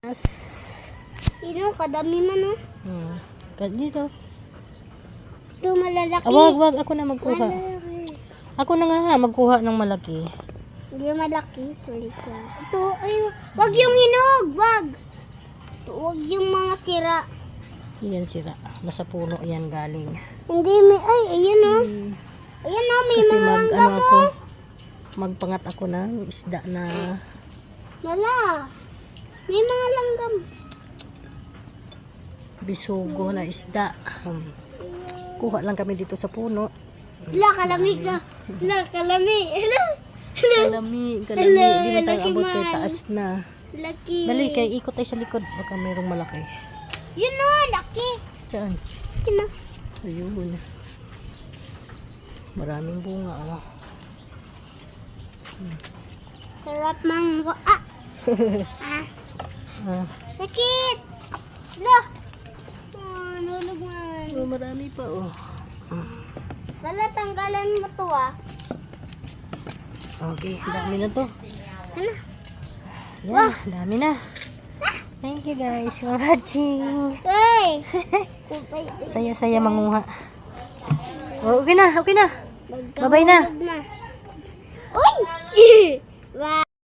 Yes. Kadami man oh. Dito. Ito malalaki. Wag. Ako na magkuha. Malalaki. Ako na nga magkuha ng malaki. Hindi malaki. Ito, ay, wag yung hinog, wag. Wag yung mga sira. Yan sira. Nasa puno yan galing. Hindi, may, ay, ayan oh. Ayan oh, may Kasi mga langgam oh. Magpangat ako ng isda na Wala. May mga langgam. bisugo na isda. Kuha lang kami dito sa puno. Hala, kalamig ka. Hala, kalamig. Hala. Kalami. Di na tayo laki abot kay man. taas na. Laki. Dali, kay ikot tayo sa likod. Baka mayroong malaki. Yun oh, laki. Saan? Yun oh. Ayun. Maraming bunga. Oh. Sarap mang... Ah! Sakit! Hala! Nulog man. Oh, marami pa oh. Hala, tanggalan mo to ah. Okay, dami na to. Hala. Yan, dami na. Thank you guys for watching. Hey! Saya-saya manguha. Oh, okay na. Bye-bye na. Uy! Bye!